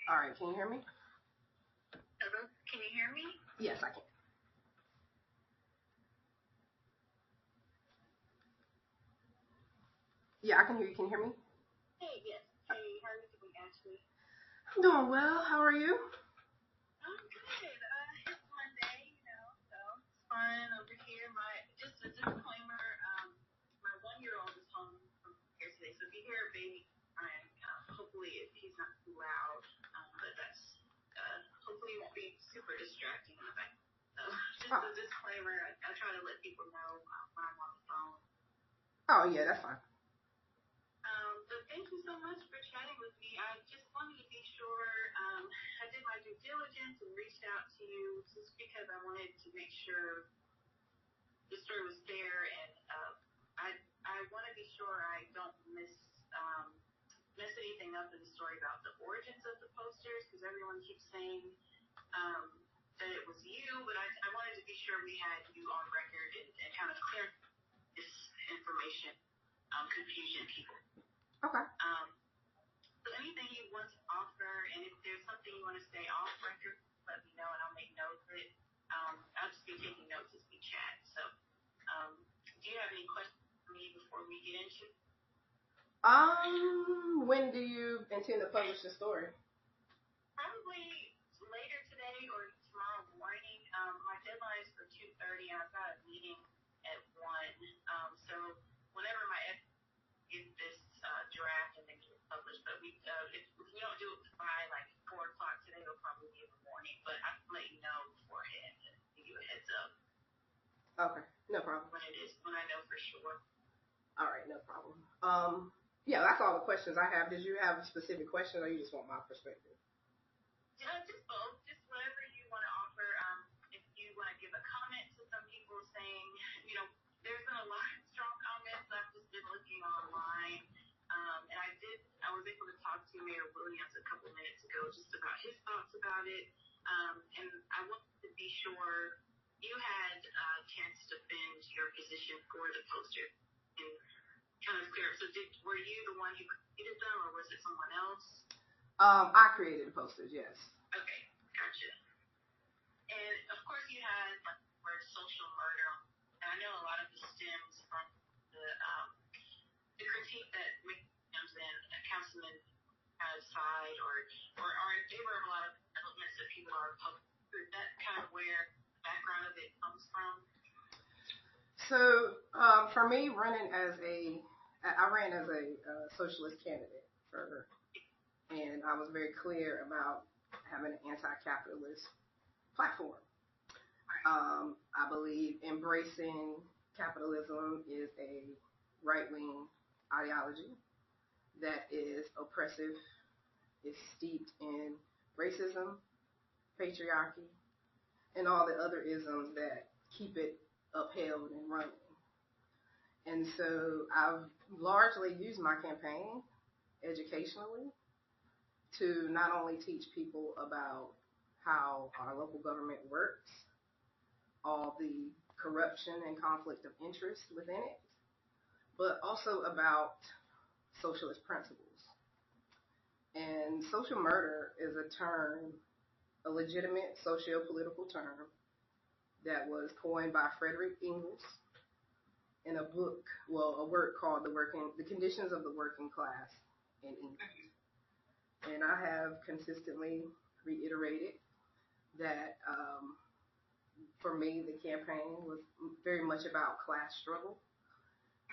All right, can you hear me? Hello, can you hear me? Yes, I can. Yeah, I can hear you. Can you hear me? Hey, yes. Hey, how are you doing, Ashley? I'm doing well. How are you? I'm good. It's Monday, so it's fun over here. Just a disclaimer, my 1-year-old is home from here today, so if you hear a baby crying, hopefully he's not too loud, but that's, hopefully it won't be super distracting in the back. So just a disclaimer, I try to let people know when I'm on the phone. Oh, yeah, that's fine. But thank you so much for chatting with me. I just wanted to be sure I did my due diligence and reached out to you just because I wanted to make sure the story was fair, and I want to be sure I don't mess anything up in the story about the origins of the posters, because everyone keeps saying that it was you, but I wanted to be sure we had you on record and kind of clear this information, confusion people. Okay. So anything you want to offer, and if there's something you want to say off record, let me know, and I'll make notes of it. I'll just be taking notes as we chat. So, do you have any questions for me before we get into it? When do you intend to publish the story? Probably later today or tomorrow morning. My deadline is for 2:30, and I've got a meeting at 1. So whenever my get this draft and then get it published, but if we don't do it by like 4 o'clock today, it'll probably be in the morning. But I can let you know beforehand and give you a heads up. Okay, no problem. When I know for sure. All right, no problem. Yeah, that's all the questions I have. Did you have a specific question, or you just want my perspective? Yeah, just both. Just whatever you want to offer. If you want to give a comment to some people saying, there's been a lot of strong comments. I've just been looking online. And I was able to talk to Mayor Williams a couple minutes ago just about his thoughts about it. And I wanted to be sure you had a chance to defend your position for the poster and kind of clear. So were you the one who created them, or was it someone else? I created the posters, yes. Okay, gotcha. And of course you had like the word social murder. And I know a lot of this stems from the critique that Williams and Councilman side or are in favor of a lot of elements that people are opposed to. Is that kind of where the background of it comes from? So for me, I ran as a socialist candidate, and I was very clear about having an anti-capitalist platform. I believe embracing capitalism is a right-wing ideology that is oppressive, is steeped in racism, patriarchy, and all the other isms that keep it upheld and running. And so I've largely used my campaign educationally to not only teach people about how our local government works, all the corruption and conflict of interest within it, but also about socialist principles. And social murder is a legitimate socio-political term that was coined by Frederick Engels in a work called The Conditions of the Working Class in England. And I have consistently reiterated that for me, the campaign was very much about class struggle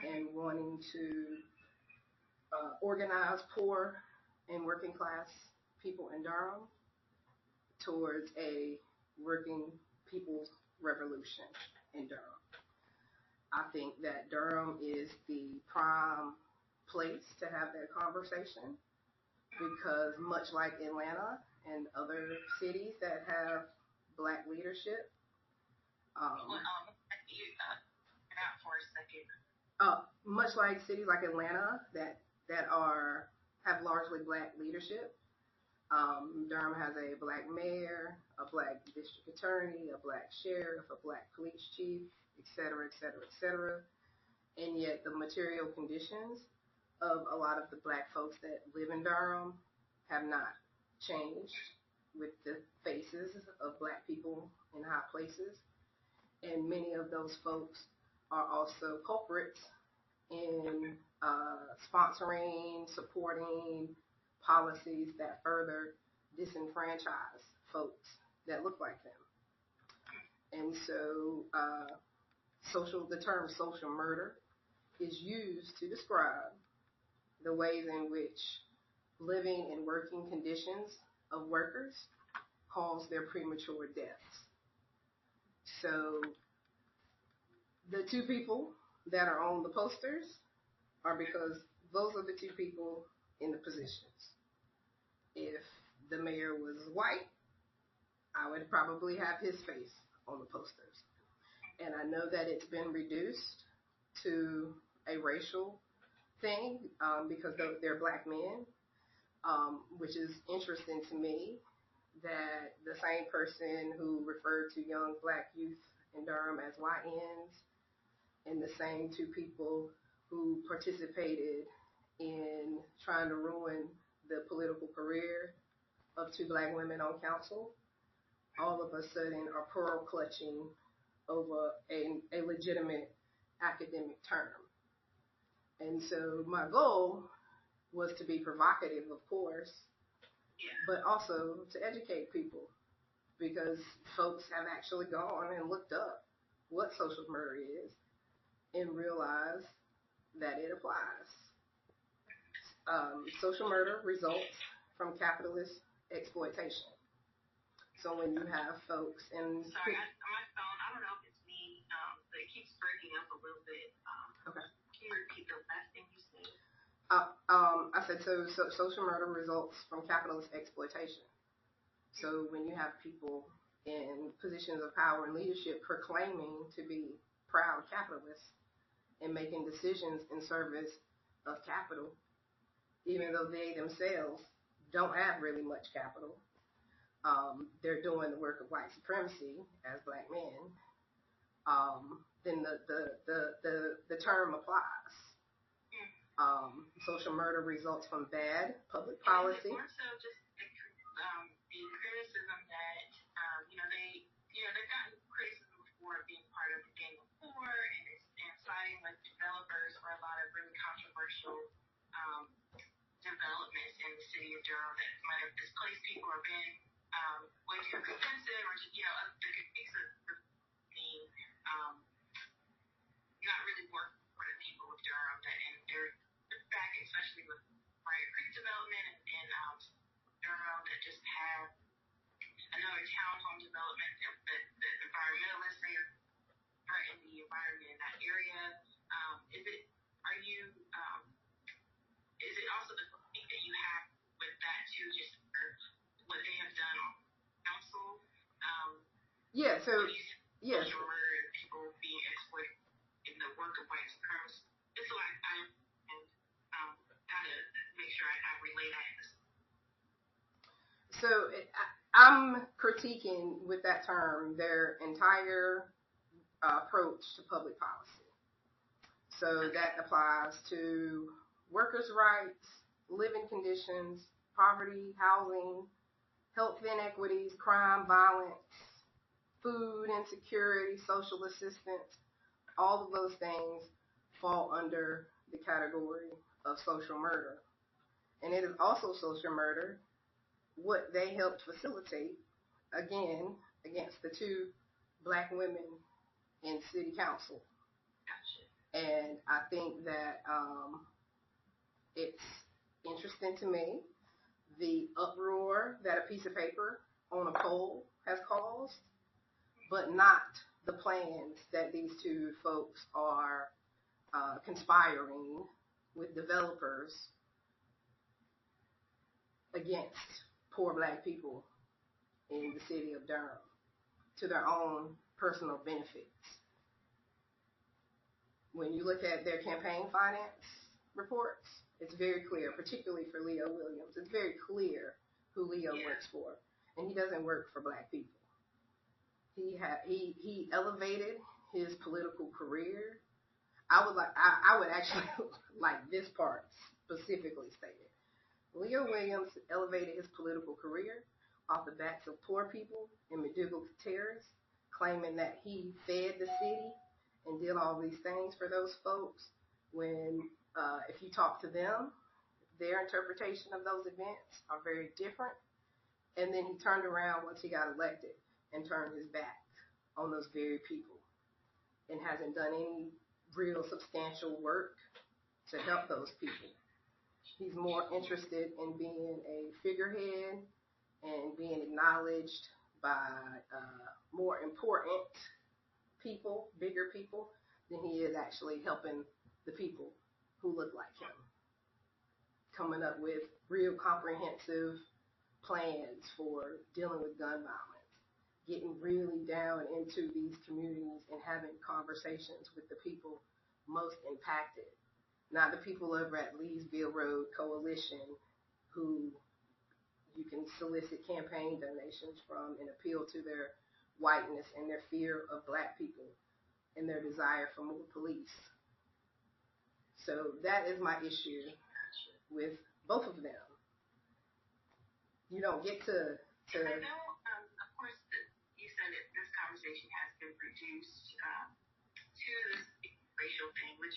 and wanting to organize poor and working class people in Durham towards a working people's revolution in Durham. I think that Durham is the prime place to have that conversation because much like Atlanta and other cities that have Black leadership, much like cities like Atlanta that have largely Black leadership, Durham has a Black mayor, a Black district attorney, a Black sheriff, a Black police chief, et cetera, et cetera, et cetera. And yet the material conditions of a lot of the Black folks that live in Durham have not changed with the faces of black people in high places. And many of those folks are also culprits in sponsoring, supporting policies that further disenfranchise folks that look like them. And so the term social murder is used to describe the ways in which living and working conditions of workers cause their premature deaths. So the two people that are on the posters are because those are the two people in the positions. If the mayor was white, I would probably have his face on the posters. And I know that it's been reduced to a racial thing because they're black men, which is interesting to me that the same person who referred to young black youth in Durham as YNs and the same two people who participated in trying to ruin the political career of two black women on council, all of a sudden are pearl clutching over a legitimate academic term. And so my goal was to be provocative, of course, but also to educate people, because folks have actually gone and looked up what social murder is and realized that it applies. Social murder results from capitalist exploitation. So when you have folks and... Sorry, my phone, I don't know if it's me, but it keeps breaking up a little bit. Okay. Can you repeat the last thing you said? I said, so social murder results from capitalist exploitation. So when you have people in positions of power and leadership proclaiming to be proud capitalists and making decisions in service of capital, even though they themselves don't have really much capital, they're doing the work of white supremacy as black men, then the term applies. Social murder results from bad public policy. And it's more so just the criticism that they've gotten criticism before being part of the Gang of Four and siding with developers for a lot of really controversial developments in the city of Durham that might have displaced people or been way too expensive, or the critiques of being not really work for the people of Durham, and they're back, especially with Briar Creek development and Durham that just had another townhome development that the environmentalists say are threatening the environment in that area. Is it also the thing that you have with that too, just what they have done on council? Social murder and people being exploited in the work of white supremacy. Just so I how to make sure I relay that in this. So I'm critiquing with that term their entire approach to public policy. So that applies to workers' rights, living conditions, poverty, housing, health inequities, crime, violence, food insecurity, social assistance. All of those things fall under the category of social murder. And it is also social murder what they helped facilitate, again, against the two black women in city council. And I think that it's interesting to me the uproar that a piece of paper on a pole has caused, but not the plans that these two folks are conspiring with developers against poor black people in the city of Durham to their own personal benefits. When you look at their campaign finance reports, it's very clear, particularly for Leo Williams, it's very clear who Leo works for, and he doesn't work for black people. He elevated his political career. I would actually like this part specifically stated. Leo Williams elevated his political career off the backs of poor people and medieval terrorists, claiming that he fed the city and did all these things for those folks. When, if you talk to them, their interpretation of those events are very different. And then he turned around once he got elected and turned his back on those very people and hasn't done any real substantial work to help those people. He's more interested in being a figurehead and being acknowledged by more important people, bigger people, than he is actually helping the people who look like him. Coming up with real comprehensive plans for dealing with gun violence, getting really down into these communities and having conversations with the people most impacted. Not the people over at Leesville Road Coalition who you can solicit campaign donations from and appeal to their whiteness and their fear of black people and their desire for more police. So that is my issue with both of them. You don't get to I know, of course, you said that this conversation has been reduced to this racial thing, which,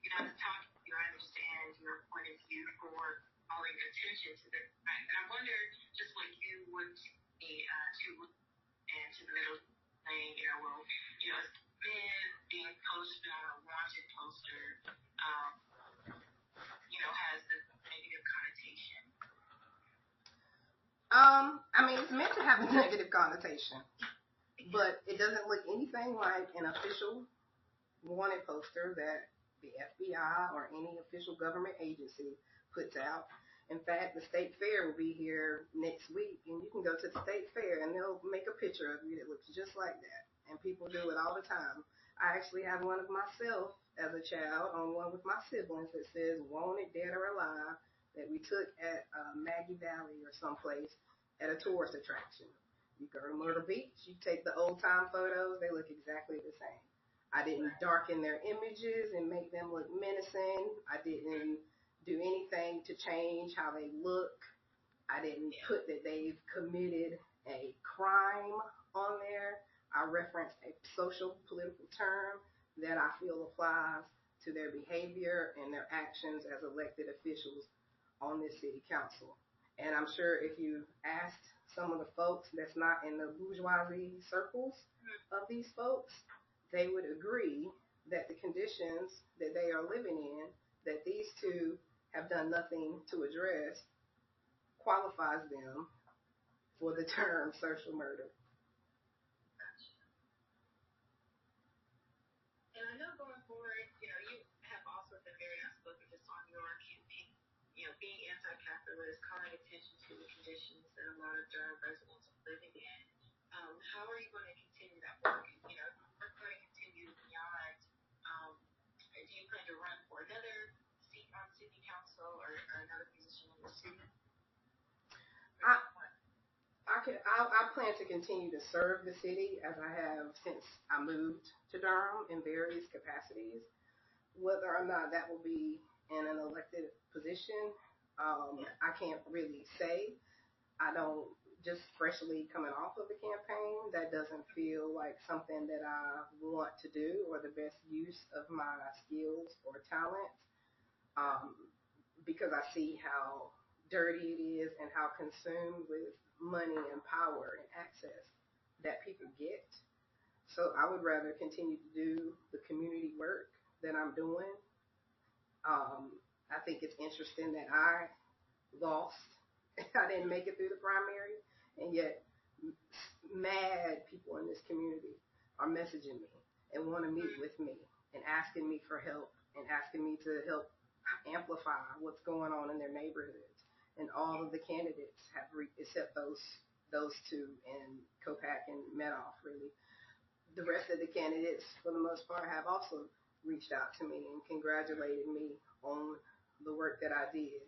to talk to you, I understand your point of view for calling attention to this. And I wonder just what you would say to and to the middle saying, men being posted on a wanted poster, has this negative connotation. It's meant to have a negative connotation, but it doesn't look anything like an official wanted poster that the FBI or any official government agency puts out. In fact, the state fair will be here next week, and you can go to the state fair and they'll make a picture of you that looks just like that. And people do it all the time. I actually have one of myself as a child on one with my siblings that says "Wanted, Dead or Alive," that we took at Maggie Valley or someplace at a tourist attraction. You go to Myrtle Beach, you take the old time photos, they look exactly the same. I didn't darken their images and make them look menacing. I didn't do anything to change how they look. I didn't put that they've committed a crime on there. I referenced a social political term that I feel applies to their behavior and their actions as elected officials on this city council. And I'm sure if you asked some of the folks that's not in the bourgeoisie circles of these folks, they would agree that the conditions that they are living in, that these two have done nothing to address, qualifies them for the term social murder. And I know going forward, you have also been very outspoken just on your campaign, being anti-capitalist, calling attention to the conditions that a lot of Durham residents are living in. How are you going to continue that work? We're going to continue beyond. Do you plan to run for another seat on city council or another position in the city? I plan to continue to serve the city as I have since I moved to Durham in various capacities. Whether or not that will be in an elected position, I can't really say. I don't, just freshly coming off of the campaign, that doesn't feel like something that I want to do or the best use of my skills or talents, because I see how dirty it is and how consumed with money and power and access that people get. So I would rather continue to do the community work that I'm doing. I think it's interesting that I lost. I didn't make it through the primary, and yet mad people in this community are messaging me and want to meet with me and asking me for help and asking me to help amplify what's going on in their neighborhoods. And all of the candidates have, except those two and Kopak and Medoff, really. The rest of the candidates, for the most part, have also reached out to me and congratulated me on the work that I did.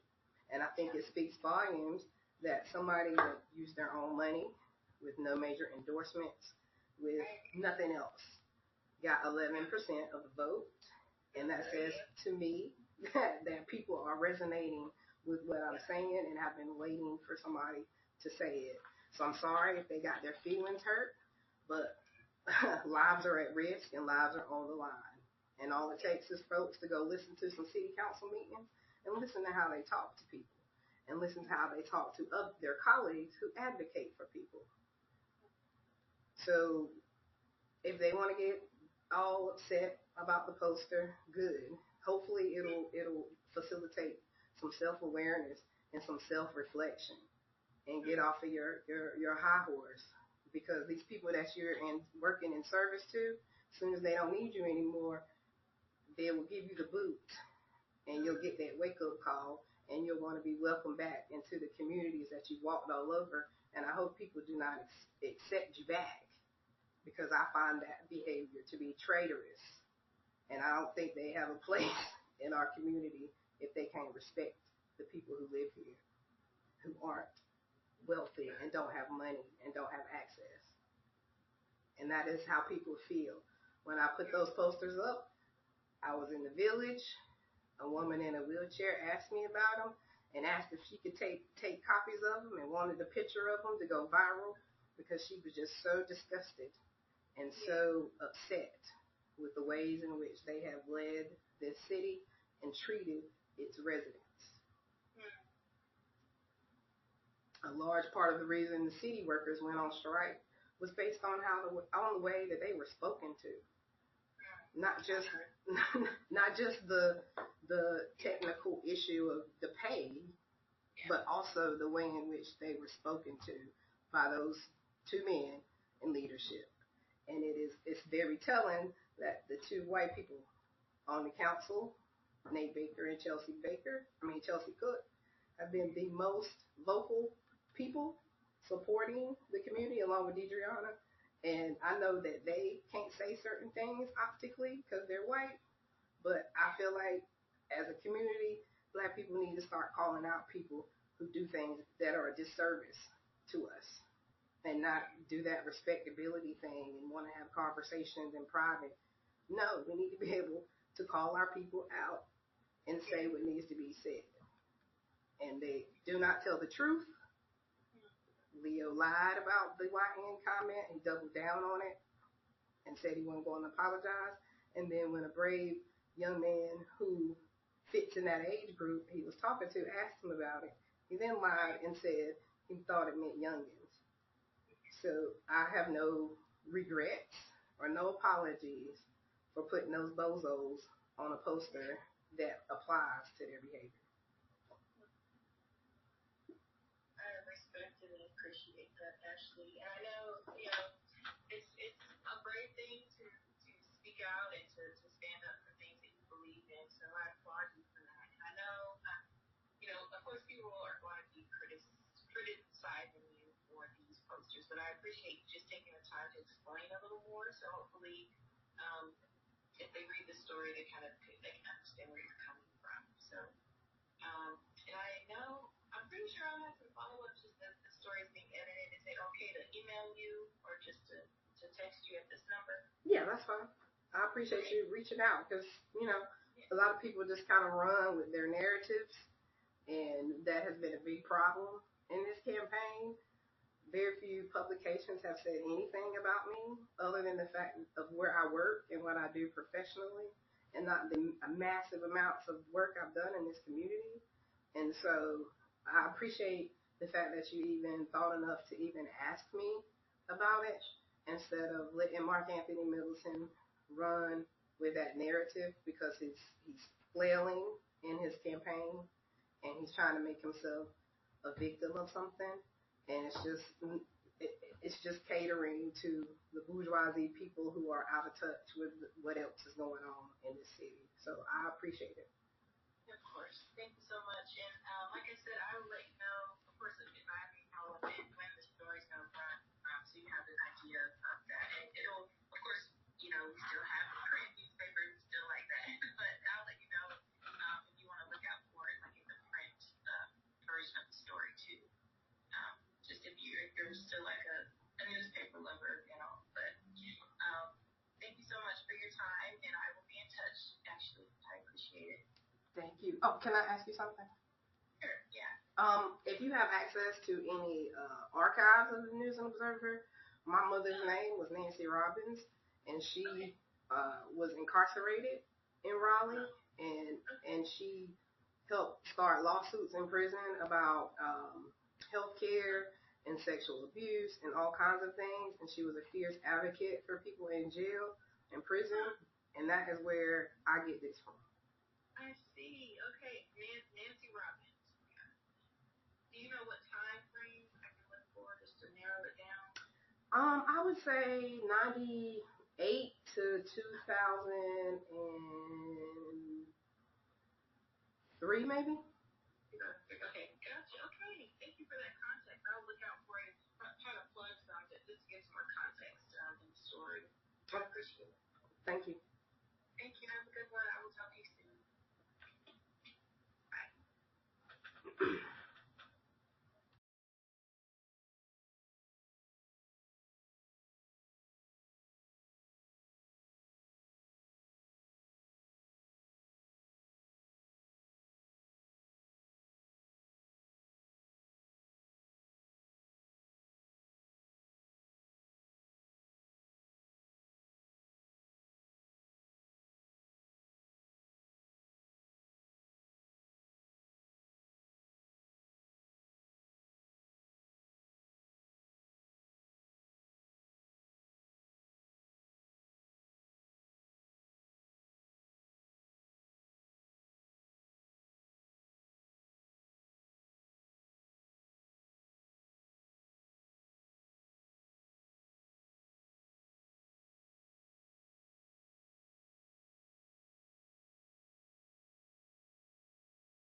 And I think it speaks volumes that somebody that used their own money with no major endorsements, with nothing else, got 11% of the vote. And that says to me that people are resonating with what I'm saying, and I've been waiting for somebody to say it. So I'm sorry if they got their feelings hurt, but lives are at risk and lives are on the line. And all it takes is folks to go listen to some city council meetings and listen to how they talk to people and listen to how they talk to their colleagues who advocate for people. So if they want to get all upset about the poster, good. Hopefully it'll facilitate some self-awareness and some self-reflection and get off of your high horse, because these people that you're working in service to, as soon as they don't need you anymore, they will give you the boot, and you'll get that wake-up call, and you'll want to be welcomed back into the communities that you walked all over. And I hope people do not accept you back, because I find that behavior to be traitorous, and I don't think they have a place in our community if they can't respect the people who live here, who aren't wealthy and don't have money and don't have access. And that is how people feel. When I put those posters up, I was in the village. A woman in a wheelchair asked me about them and asked if she could take copies of them and wanted a picture of them to go viral, because she was just so disgusted and so upset with the ways in which they have led this city and treated its residents. A large part of the reason the city workers went on strike was based on the way that they were spoken to. Not just the technical issue of the pay, but also the way in which they were spoken to by those two men in leadership. And it's very telling that the two white people on the council, Nate Baker and Chelsea Cook, have been the most vocal people supporting the community, along with Deidreana. And I know that they can't say certain things optically because they're white, but I feel like as a community, Black people need to start calling out people who do things that are a disservice to us, and not do that respectability thing and want to have conversations in private. No, we need to be able to call our people out and say what needs to be said. And they do not tell the truth. Leo lied about the YN comment. He doubled down on it and said he wasn't going to apologize. And then when a brave young man who fits in that age group he was talking to asked him about it, he then lied and said he thought it meant youngins. So I have no regrets or no apologies for putting those bozos on a poster that applies to their behavior. Appreciate that, Ashley. And I know, it's a brave thing to speak out and to stand up for things that you believe in. So I applaud you for that. And I know, of course, people are going to be criticizing you for these posters, but I appreciate you just taking the time to explain a little more. So hopefully, if they read the story, they can understand where you're coming from. So, and I know, I'm pretty sure I'll have some follow-ups as the story is being edited. Is it okay to email you or just to text you at this number? Yeah, that's fine. I appreciate you reaching out, because, a lot of people just kind of run with their narratives, and that has been a big problem in this campaign. Very few publications have said anything about me other than the fact of where I work and what I do professionally, and not the massive amounts of work I've done in this community. And so I appreciate the fact that you even thought enough to even ask me about it, instead of letting Mark Anthony Middleton run with that narrative, because he's flailing in his campaign and he's trying to make himself a victim of something. And it's just catering to the bourgeoisie people who are out of touch with what else is going on in the city. So I appreciate it. Of course. Thank you so much. And like I said, I will let you know, of course, if I have any follow-up when the story's going to run, so you have an idea of that. And it'll, of course, we still have print newspapers still like that, but I'll let you know if you want to look out for it, like in the print version of the story too. Just if you're still like a newspaper lover, But thank you so much for your time, and I will be in touch. Ashley, I appreciate it. Thank you. Oh, can I ask you something? Sure. If you have access to any archives of the News and Observer, my mother's name was Nancy Robbins, and she was incarcerated in Raleigh, and she helped start lawsuits in prison about health care and sexual abuse and all kinds of things. And she was a fierce advocate for people in jail and prison, and that is where I get this from. I see. Okay, Nancy Robbins. Do you know what time frame I can look for just to narrow it down? I would say 98 to 2003, maybe. Okay, gotcha. Okay, thank you for that context. I'll look out for it. Try to plug some that this gives more context in the story. I appreciate it. Thank you. Thank you. Have a good one.